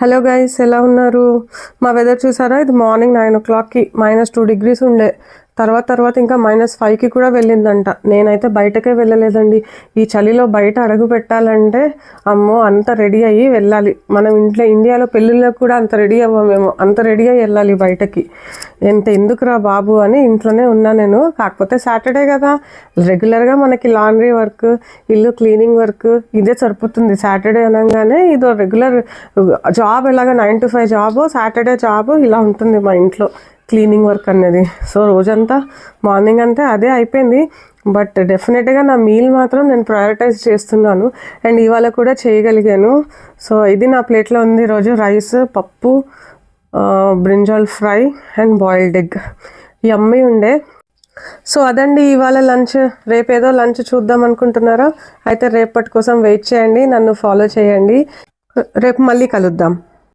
Hello guys, ఎలా ఉన్నారు? మా వెదర్ చూసారా? ఇది మార్నింగ్ 9 o'clockకి -2 degrees ఉండే. తర్వాత ఇంకా -5కి కూడా వెళ్ళిందంట. నేనైతే బయటకే వెళ్ళలేదండి. ఈ చలిలో బయట అడుగు పెట్టాలంటే అమ్మో, అంత రెడీ అయ్యి వెళ్ళాలి. మనం ఇండియాలో పెళ్ళిళ్ళకు కూడా అంత రెడీ అవ్వమేమో, అంత రెడీ అయ్యి వెళ్ళాలి బయటకి. ఎందుకురా బాబు అని ఇంట్లోనే ఉన్నా నేను. కాకపోతే సాటర్డే కదా, రెగ్యులర్గా మనకి లాండ్రీ వర్క్, ఇల్లు క్లీనింగ్ వర్క్ ఇదే సరిపోతుంది. సాటర్డే అనగానే ఇదో రెగ్యులర్ జాబ్, ఎలాగా 9 to 5 జాబ్, సాటర్డే జాబ్ ఇలా ఉంటుంది మా ఇంట్లో క్లీనింగ్ వర్క్ అనేది. సో రోజంతా మార్నింగ్ అంతా అదే అయిపోయింది. బట్ డెఫినెట్గా నా మీల్ మాత్రం నేను ప్రయారిటైజ్ చేస్తున్నాను. అండ్ ఇవాళ కూడా చేయగలిగాను. సో ఇది నా ప్లేట్లో ఉంది ఈరోజు: రైస్, పప్పు, brinjal fry and boiled egg. Yummy ఉండే. సో అదండి ఇవాళ లంచ్. రేపేదో లంచ్ చూద్దాం అనుకుంటున్నారా? అయితే రేపటి కోసం వెయిట్ చేయండి, నన్ను ఫాలో చేయండి. రేపు మళ్ళీ కలుద్దాం.